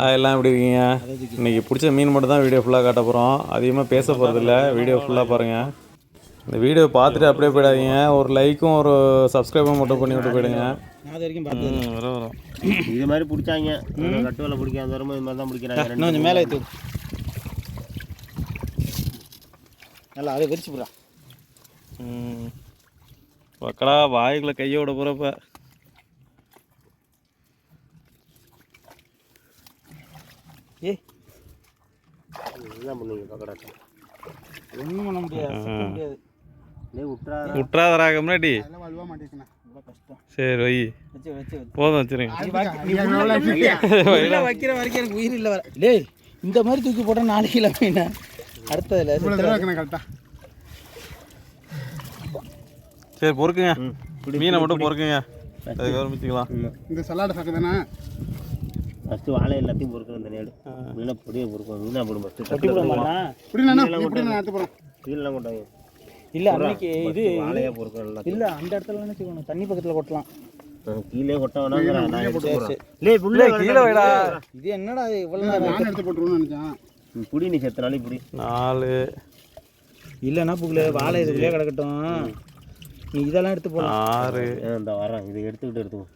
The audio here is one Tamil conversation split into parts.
எல்லாம் எப்படி இருக்கீங்க? இன்றைக்கி பிடிச்ச மீன் மட்டும் தான் வீடியோ ஃபுல்லாக காட்ட போகிறோம். அதிகமாக பேச போகிறதில்ல. வீடியோ ஃபுல்லாக பாருங்கள். இந்த வீடியோ பார்த்துட்டு அப்படியே போயிடாதீங்க. ஒரு லைக்கும் ஒரு சப்ஸ்கிரைபும் மட்டும் பண்ணி விட்டு போயிடுங்க. அது வரைக்கும் பார்த்து வரும் இது மாதிரி பிடிச்சாங்க. கட்டு வேலை பிடிக்காத வரும்போது இது மாதிரி தான் பிடிக்கிறாங்க. இன்னும் கொஞ்சம் மேலே ஏற்று நல்லா அதை விரிச்சு போடுறா. பக்கடா வாய்க்குள்ள கையோட போகிறப்ப இதுதான் பண்ணுவீங்க பக்கடாட்டம். ஒன்றும் பண்ண முடியாது. விட்றாதராக முன்னாடி. சரி வை போதும் வச்சுருங்க. வைக்கிற வரைக்கும் எனக்கு உயிர் இல்லை. டேய் இந்த மாதிரி தூக்கி போட்டால் 4 கிலோ மீன் அடுத்ததில் கரெக்டாக. சரி பொறுக்குங்க, மீனை மட்டும் பொறுக்குங்க, அதுக்கு ஆரம்பிச்சுக்கலாம். இந்த சலாடை சாக்கு தானே ஃபஸ்ட்டு வாழை எல்லாத்தையும் பொறுக்கணும். இந்த நேடு மீனை பொடியை பொறுக்கணும். மீனாக போடும் ஃபஸ்ட்டு கீழெலாம் கொட்டாங்க. இல்லை அன்னைக்கு இது வாழையாக பொறுக்கணும். இல்லை அந்த இடத்துல என்ன செய்யணும், தண்ணி பக்கத்தில் கொட்டலாம். கீழே கொட்ட வேணாம். இது என்னடா இவ்வளோ நேரம் எடுத்து போட்டுருவோம்னு நினச்சேன். புடி நீ செத்தனாலே புடி 4 இல்லைன்னா புகழ வாழை இதுலேயே கிடக்கட்டும். நீ இதெல்லாம் எடுத்து போடலாம். 6 இந்த வரேன். இதை எடுத்துக்கிட்டு எடுத்துவோம்.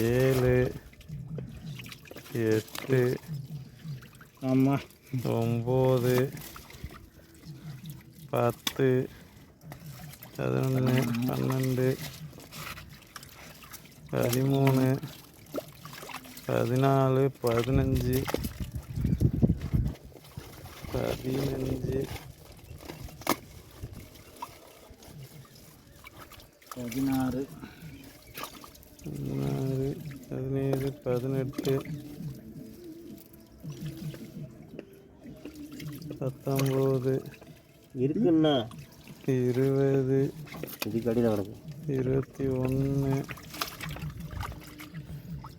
7 8 ஆமாம் 9 10 11 12 13 14 15 15 16 17 18 19 இருக்குண்ணா 20 இதுக்கு அடியில் கிடக்கு 21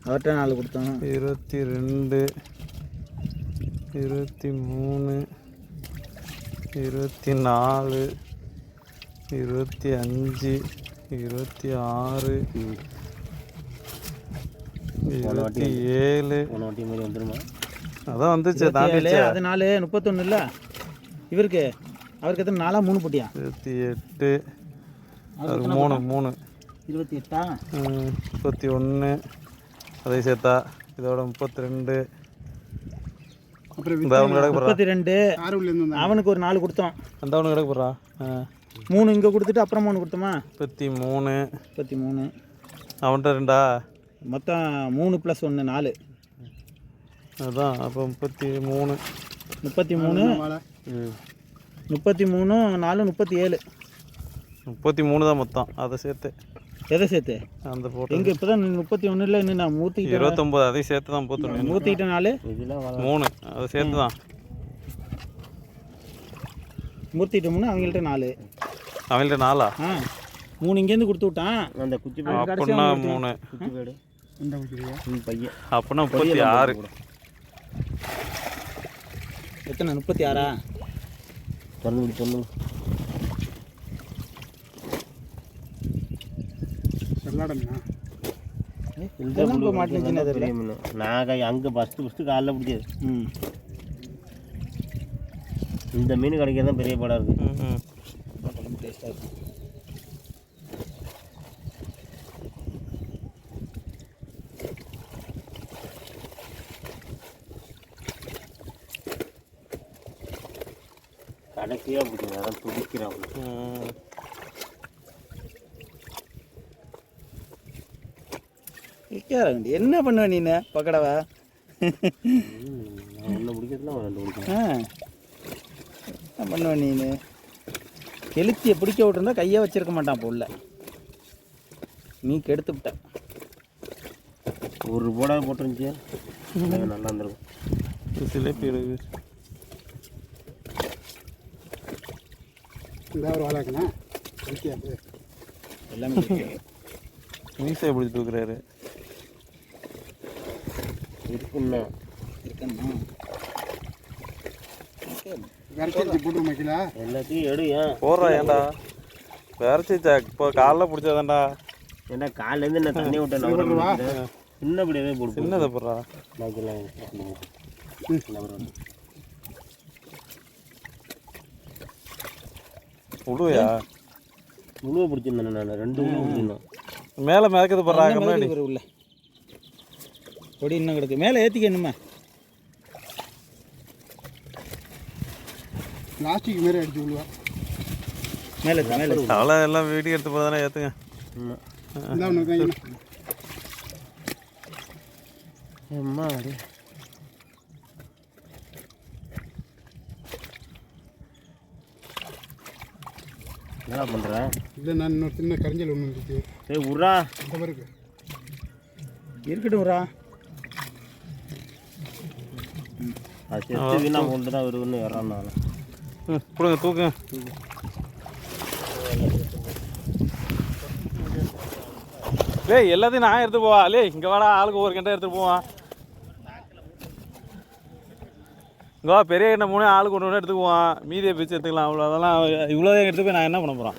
அவர்கிட்ட 4 கொடுத்தோம். 22 23 24 25 26 27 வாட்டி மாதிரி வந்துருமா? அதான் வந்துச்சு தாண்டிச்சு. அது 4 31 இல்லை இவருக்கு. அவருக்கு எத்தனை 4 3 போட்டியா? 28 3 3 28 31 அதை சேர்த்தா இதோட 32 32. அவனுக்கு ஒரு 4 கொடுத்தோம். அந்த அவனுக்கு கிடக்கு போடுறா. 3 இங்கே கொடுத்துட்டு அப்புறம் 3 கொடுத்தோமா? 33 அவன்கிட்ட 2 மொத்தம் 3 + 1 4. அதான் அப்போ 33 33 4 37 33 தான் மொத்தம். அதை சேர்த்து எதை சேர்த்து அந்த போட்டு எங்கே இப்போ தான் 31 இல்லை. இன்னும் நான் மூர்த்திக்கிட்ட 29 அதை சேர்த்து தான் 31. மூர்த்திக்கிட்ட 4 3 அதை சேர்த்து தான். மூர்த்திக்கிட்ட 3 அவங்கள்ட்ட 4. அவங்கள்ட்ட 4 3 இங்கேருந்து கொடுத்து விட்டான். அந்த குச்சி அப்படின்னா 3 குச்சி பேடு பையன் அப்படின்னா 36. எத்தனை 36? சொல்லு நாங்கள் அங்கே ஃபஸ்ட்டு காலைல பிடிச்சது. இந்த மீன் கிடைக்கிறது தான் பெரிய படம் இருக்குது. டேஸ்ட்டாக இருக்கும். கடைசியாக பிடிச்சது அதான் துடிக்கிறான். என்ன பண்ணுவ நீ பக்கடவா? ஒன்று பிடிக்கிறதுலாம் 2 பிடிக்கும். என்ன பண்ணுவ நீ? கெளுத்தியை பிடிக்க விட்டுருந்தா கையை வச்சிருக்க மாட்டான். உள்ள நீ கெடுத்து விட்ட. ஒரு போடாக போட்டுருந்துச்சு நல்லா இருந்திருக்கும். ஒரு வாழாக்குண்ணா எல்லாமே மீசை பிடிச்சி தூக்குறாரு. இருக்குண்ணா இருக்குண்ணா எல்லாத்தையும் எடு. ஏன் போடுறா? ஏன்டா விரைச்சிச்சா? இப்போ காலைல பிடிச்சதாண்டா. ஏன்னா காலையிலேருந்து நான் தண்ணி விட்டேன். சின்ன படியாவே போடு சின்னதை போடுறா பாக்கியெல்லாம் உழுவையா உழுவை பிடிச்சிருந்தேன் நான் 2 உழுவு பிடிச்சிருந்தேன் மேலே மிதக்குது போடுறா முன்னாடி உள்ள பொடி இன்னும் கிடக்கு மேலே ஏற்றிக்க என்னமா பிளாஸ்டிக் மாரி அடிச்சு விழுவா மேலே மேலே அவ்வளோ எல்லாம் வீடியோ எடுத்து போதானே ஏற்றுங்க அம்மா அடி என்ன பண்ணுறேன் இல்லை நான் இன்னொரு சின்ன கரிஞ்சல் ஒன்று இருந்துச்சு சரி விட்றா இந்த மாதிரி இருக்கு இருக்கட்டும்ரா அது செத்து வீணா கொண்டு தான் வருதுன்னு வர்றான் கொடுங்க தூக்குங்க லேய் எல்லாத்தையும் நான் எடுத்து போவா லேய் இங்கே வாடா ஆளுக்கு ஒரு கண்டை எடுத்துகிட்டு போவான் இங்கே வா பெரிய கண்டை 3 ஆளுக்கு ஒன்று எடுத்துக்குவான் மீதியை பிரித்து எடுத்துக்கலாம் அவ்வளோ அதெல்லாம் இவ்வளோ எடுத்து போய் நான் என்ன பண்ண போகிறேன்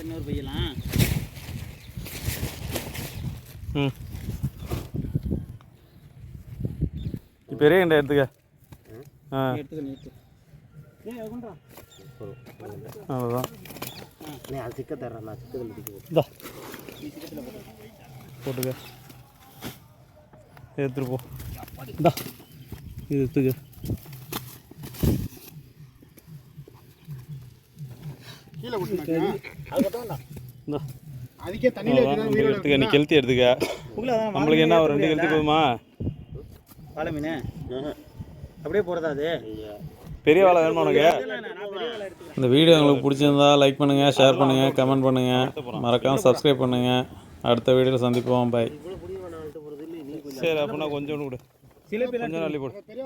இன்னொரு பையலாம் ம் பெரிய கண்டை எடுத்துக்க ஆ எடுத்துக்க அவ்வளோதான் அது சிக்க தர்றேன் நான் சிக்கத்தில் பிடிக்குது இந்தா போட்டுக்க எடுத்துட்டு போ இந்தா இது எடுத்துக்க கீழே விட்டுனாக்கா இந்தா அதுக்கே தண்ணியில் வச்சுதான் உயிரோட எடுத்துக்க நீ கெளுத்தி எடுத்துக்க நம்மளுக்கு என்ன ஒரு 2 கெளுத்தி போதுமா வாழை மீன் அப்படியே போகிறதா அது பெரிய வாழை வேணுமா உனக்கு இந்த வீடியோ உங்களுக்கு பிடிச்சிருந்தா லைக் பண்ணுங்கள் ஷேர் பண்ணுங்கள் கமெண்ட் பண்ணுங்கள் மறக்காமல் சப்ஸ்கிரைப் பண்ணுங்கள் அடுத்த வீடியோவில் சந்திப்போம் பை சரி அப்படின்னா கொஞ்சோண்டு கொடு சில பேர் கொஞ்சம் அள்ளி போடு பெரிய